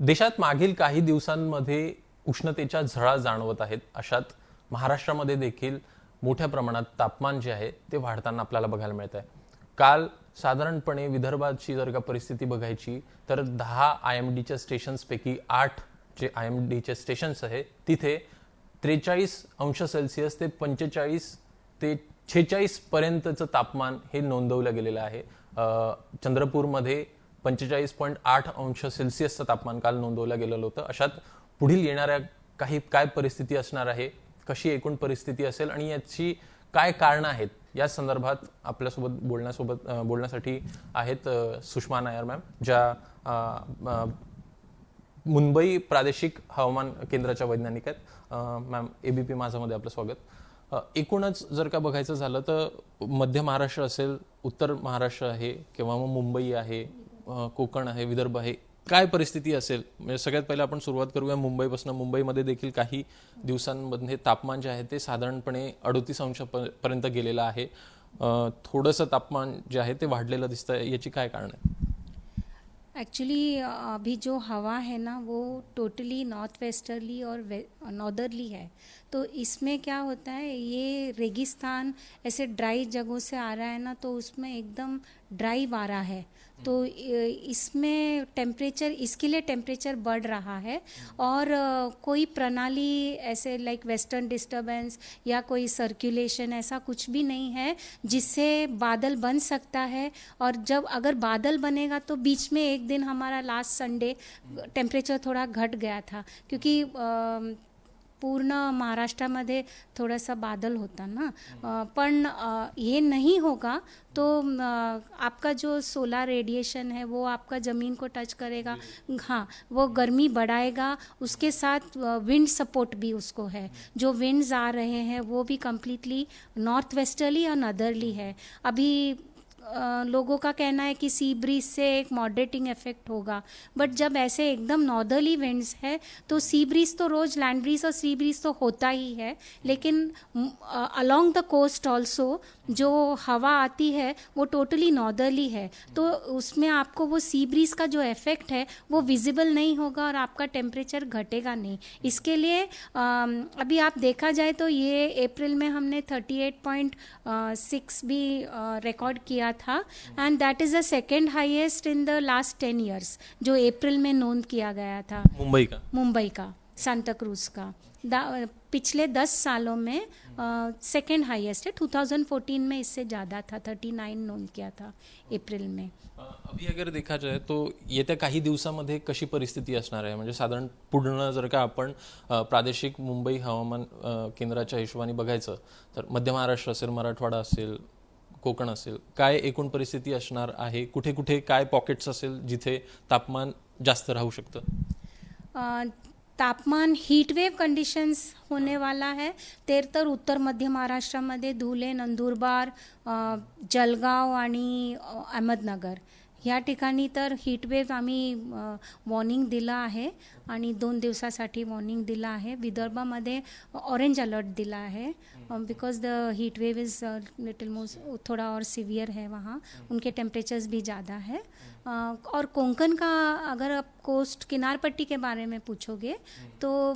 देशात मागील काही दिवसांमध्ये उष्णतेच्या झळा जाणवत आहेत. अशात महाराष्ट्रामध्ये देखील मोठ्या प्रमाणात तापमान जे आहे ते वाढताना आपल्याला बघायला मिळत आहे. काल साधारणपणे विदर्भाची जर का परिस्थिती बघायची तर 10 IMDच्या स्टेशन्सपैकी 8 जे IMDचे स्टेशन्स आहे तिथे 43°C ते 45 ते 46 पर्यंतचं तापमान हे नोंदवलं गेलेलं आहे. चंद्रपूरमध्ये 45.8°C तापमान काल नोंदवलं गेलेलं होतं. अशात पुढील येणाऱ्या काही काय परिस्थिती असणार आहे, कशी एकूण परिस्थिती असेल आणि याची काय कारणं आहेत या संदर्भात आपल्यासोबत बोलण्यासाठी आहेत सुषमा नायर मॅम, ज्या मुंबई प्रादेशिक हवामान केंद्राच्या वैज्ञानिक आहेत. मॅम, ABP माझामध्ये आपलं स्वागत. एकूणच जर का बघायचं झालं तर मध्य महाराष्ट्र असेल, उत्तर महाराष्ट्र आहे किंवा मग मुंबई आहे, कोकण आहे, विदर्भ आहे, काय परिस्थिती असेल? म्हणजे सगळ्यात पहिले आपण सुरुवात करूया मुंबईपासून. मुंबईमध्ये देखील काही दिवसांमध्ये तापमान जे आहे ते साधारणपणे 38° पर्यंत गेलेलं आहे. थोडंसं तापमान जे आहे ते वाढलेलं दिसतंय, याची काय कारण आहे? एक्चुअली अभी जो हवा है ना वो टोटली नॉर्थ वेस्टर्ली और नॉर्दर्ली है, तो इसमें क्या होता है, ये रेगिस्तान ऐसे ड्राई जगहों से आ रहा है ना, तो उसमें एकदम ड्राई वारा है, तो इसमें टेम्परेचर, इसके लिए टेम्परेचर बढ़ रहा है. और कोई प्रणाली ऐसे लाइक वेस्टर्न डिस्टर्बेंस या कोई सर्कुलेशन ऐसा कुछ भी नहीं है जिससे बादल बन सकता है. और जब अगर बादल बनेगा तो बीच में एक दिन हमारा लास्ट संडे टेम्परेचर थोड़ा घट गया था, क्योंकि पूर्ण महाराष्ट्रामध्ये थोडासा बादल होता ना. पण ये नहीं होगा तो आपका जो सोलर रेडिएशन है वो आपका ज़मीन को टच करेगा. हाँ, वो गर्मी बढ़ाएगा, उसके साथ विंड सपोर्ट भी उसको है. जो विंड्स आ रहे हैं वो भी कम्प्लीटली नॉर्थ वेस्टर्ली और नदरली है. अभी लोगों का कहना है कि सी ब्रीज से एक मॉडरेटिंग इफेक्ट होगा, बट जब ऐसे एकदम नॉर्दर्ली विंड्स है तो सी ब्रीज तो रोज लैंड ब्रीज और सी ब्रीज तो होता ही है, लेकिन अलोंग द कोस्ट ऑल्सो जो हवा आती है वो टोटली नॉर्दर्ली है, तो उसमें आपको वो सी ब्रीज का जो इफेक्ट है वो विजिबल नहीं होगा और आपका टेम्परेचर घटेगा नहीं. इसके लिए अभी आप देखा जाए तो ये अप्रैल में हमने 38.6 भी रिकॉर्ड किया था, and that is the second highest in the last 10 years जो अप्रैल में नोंद किया गया था. मुंबई का सांता क्रूज का पिछले 10 सालों में सेकेंड हाईएस्ट है. 2014 में इससे ज़्यादा था, 39 नोंद किया था अप्रैल में. अभी अगर देखा जाए तो येत्या काही दिवसामध्ये कशी परिस्थिती असणार आहे? म्हणजे साधारण पूर्ण जर का आपण प्रादेशिक मुंबई हवामान केंद्राच्या हिशोबाने बघायचं तर मध्य महाराष्ट्र असेल, मराठवाडा असेल, कोकण असेल, काय एकूण परिस्थिती असणार आहे? कुठे कुठे काय पॉकेट्स असेल जिथे तापमान जास्त राहू शकतं? तापमान हीट वेव कंडिशन्स होने वाला है. तर उत्तर मध्य महाराष्ट्रामध्ये धुले, नंदुरबार, जळगाव आणि अहमदनगर ह्या ठिकाणी तर हीटवेव आम्ही वॉर्निंग दिला आहे आणि 2 दिवसासाठी वॉर्निंग दिला आहे. विदर्भामध्ये ऑरेंज अलर्ट दिला है because the heat wave is little more थोड़ा और सीवियर है वहाँ, उनके टेम्परेचर्स भी ज़्यादा है. और कोंकण का अगर आप कोस्ट किनार पट्टी के बारे में पूछोगे तो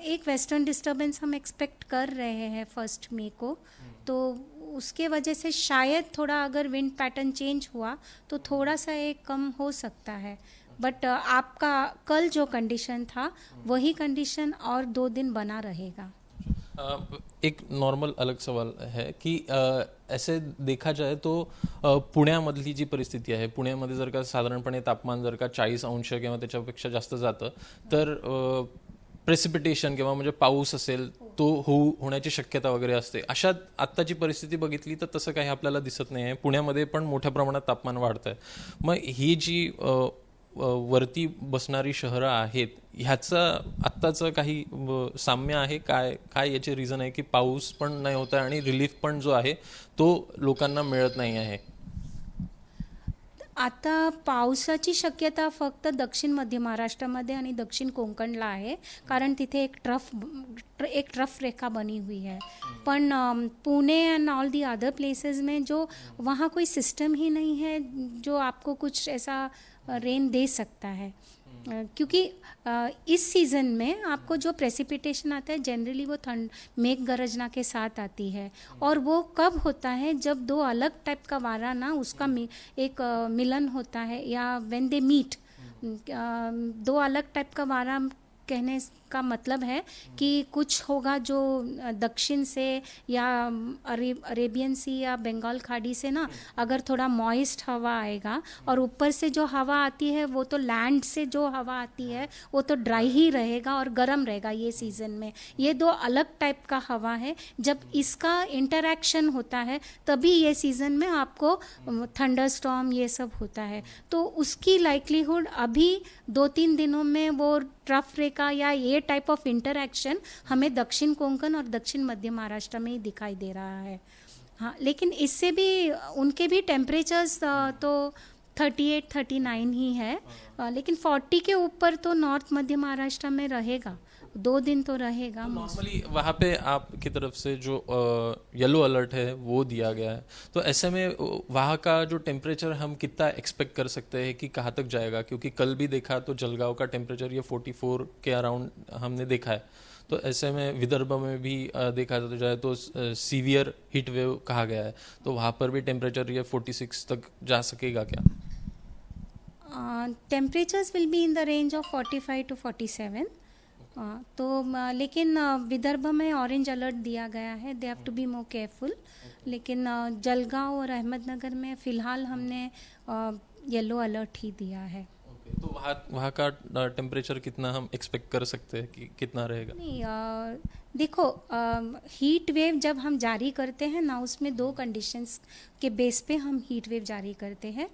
एक वेस्टर्न डिस्टर्बेंस हम एक्सपेक्ट कर रहे हैं 1 मई को, तो उसके वजह से शायद थोड़ा अगर विंड पैटर्न चेंज हुआ तो थोड़ा सा एक कम हो सकता है. बट आपका कल जो कंडीशन था वही कंडीशन और 2 दिन बना रहेगा. एक नॉर्मल अलग सवाल है कि ऐसे देखा जाए तो पुण्यामधली जी परिस्थिती आहे, पुण्यामध्ये जर का साधारणपणे तापमान जर का 40° किंवा त्याच्यापेक्षा जास्त जातं तर प्रेसिपिटेशन किंवा म्हणजे पाऊस असेल तो होण्याची शक्यता वगैरे असते. अशात आत्ताची परिस्थिती बघितली तर तसं काही आपल्याला दिसत नाही आहे. पुण्यामध्ये पण मोठ्या प्रमाणात तापमान वाढतंय. मग ही जी वरती बसणारी शहरं आहेत ह्याचं आत्ताचं काही साम्य आहे? काय याचे रिझन आहे की पाऊस पण नाही होत आहे आणि रिलीफ पण जो आहे तो लोकांना मिळत नाही आहे? आता पावसाची शक्यता फक्त दक्षिण मध्य महाराष्ट्रामध्ये आणि दक्षिण कोकणला आहे, कारण तिथे एक ट्रफ रेखा बनी हुई है. पण Pune and all the other places में जो वहाँ कोई सिस्टम ही नहीं है जो आपको कुछ ऐसा रेन दे सकता है. क्योंकि इस सीज़न में आपको जो प्रेसिपिटेशन आता है जनरली वो मेघ गरजना के साथ आती है, और वो कब होता है जब दो अलग टाइप का वारा ना उसका एक मिलन होता है, या व्हेन दे मीट। दो अलग टाइप का वारा कहने का मतलब है कि कुछ होगा जो दक्षिण से या अरेबियन सी या बंगाल खाड़ी से ना अगर थोड़ा मॉइस्ट हवा आएगा, और ऊपर से जो हवा आती है वो तो लैंड से जो हवा आती है वो तो ड्राई ही रहेगा और गर्म रहेगा ये सीज़न में। ये दो अलग टाइप का हवा है, जब इसका इंटरैक्शन होता है तभी ये सीज़न में आपको थंडरस्टॉर्म ये सब होता है। तो उसकी लाइक्लीहुड अभी 2-3 दिनों में वो ट्रफ रेखा या ये टाइप ऑफ इंटरैक्शन हमें दक्षिण कोंकण और दक्षिण मध्य महाराष्ट्र में ही दिखाई दे रहा है। हाँ, लेकिन इससे भी उनके भी टेम्परेचर्स तो 38-39 ही है, लेकिन 40 के ऊपर तो नॉर्थ मध्य महाराष्ट्र में रहेगा, 2 दिन तो रहेगा। नॉर्मली वहाँ पे आपकी तरफ से जो येलो अलर्ट है वो दिया गया है, तो ऐसे में वहाँ का जो टेम्परेचर हम कितना एक्सपेक्ट कर सकते हैं कि कहाँ तक जाएगा? क्योंकि कल भी देखा तो जलगांव का टेम्परेचर ये 44 के अराउंड हमने देखा है, तो ऐसे में विदर्भ में भी देखा जाए तो सीवियर हीट वेव कहा गया है, तो वहाँ पर भी टेम्परेचर ये 46 तक जा सकेगा क्या? Temperatures will be in the range of 45 to 47। तो लेकिन विदर्भ में ऑरेंज अलर्ट दिया गया है, they have to be more careful. लेकिन जलगांव और अहमदनगर में फ़िलहाल हमने येलो अलर्ट ही दिया है। तो वहाँ का टेम्परेचर कितना हम एक्सपेक्ट कर सकते हैं कि कितना रहेगा? नहीं, देखो, हीट वेव जब हम जारी करते हैं ना, उसमें 2 कंडीशंस के बेस पे हम हीट वेव जारी करते हैं।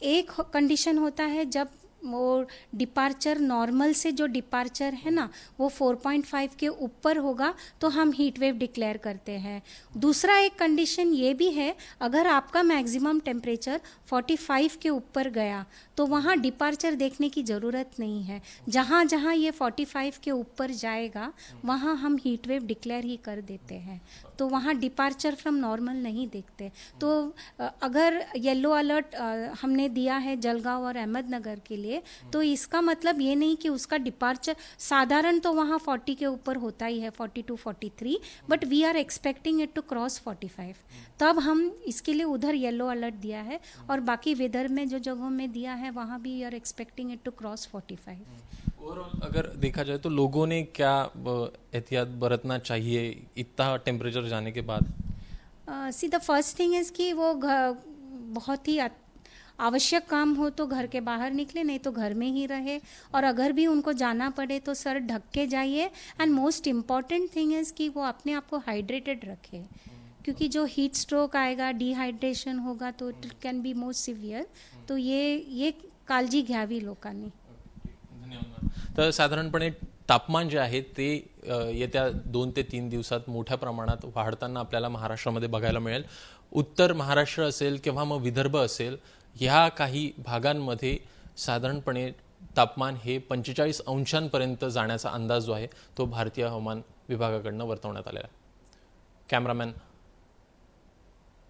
एक कंडीशन होता है जब वो डिपार्चर नॉर्मल से जो डिपार्चर है ना वो 4.5 के ऊपर होगा तो हम हीट वेव डिक्लेयर करते हैं। दूसरा एक कंडीशन ये भी है, अगर आपका मैक्सिमम टेम्परेचर 45 के ऊपर गया तो वहाँ डिपार्चर देखने की ज़रूरत नहीं है। जहाँ जहाँ ये 45 के ऊपर जाएगा वहाँ हम हीट वेव डिक्लेयर ही कर देते हैं, तो वहाँ डिपार्चर फ्रॉम नॉर्मल नहीं देखते। तो अगर येलो अलर्ट हमने दिया है जलगांव और अहमदनगर के लिए, तो इसका मतलब ये नहीं कि उसका डिपार्चर साधारण तो वहाँ 40 के ऊपर होता ही है, 42-43, but we are expecting it to cross 45, तब हम इसके लिए उधर येलो अलर्ट दिया है। और बाकी विदर्भ में जो जगहों में दिया है वहाँ भी we are expecting it to cross 45। Overall अगर देखा जाए तो लोगों ने क्या एहतियात बरतना चाहिए इतना टेम्परेचर जाने के बाद? See the first thing is कि वो बहुत ही आवश्यक काम हो तो घर के बाहर निकले, नहीं तो घर में ही रहे, और अगर भी उनको जाना पड़े तो सर ढक के जाइए। And most important thing is कि वो अपने आप को हाइड्रेटेड रखे, क्योंकि जो हीट स्ट्रोक आएगा, डिहाइड्रेशन होगा तो it can be most severe. तो ये काळजी घ्यावी लोकांनी। धन्यवाद। तर साधारणपणे तापमान जे आहे ते येत्या 2 ते 3 दिवसात मोठ्या प्रमाणात वाढताना आपल्याला महाराष्ट्रामध्ये बघायला मिळेल। उत्तर महाराष्ट्र असेल किंवा मग विदर्भ असेल, ह्या काही भागांमध्ये साधारणपणे तापमान हे 45 अंशांपर्यंत जाण्याचा अंदाज जो आहे तो भारतीय हवामान विभागाकडून वर्तवण्यात आलेला आहे। कॅमेरामॅन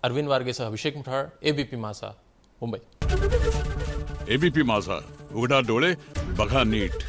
अरविंद वारगेसह अभिषेक मुठाळ, एबीपी माझा, मुंबई। एबीपी माझा, उघडा डोळे बघा नीट।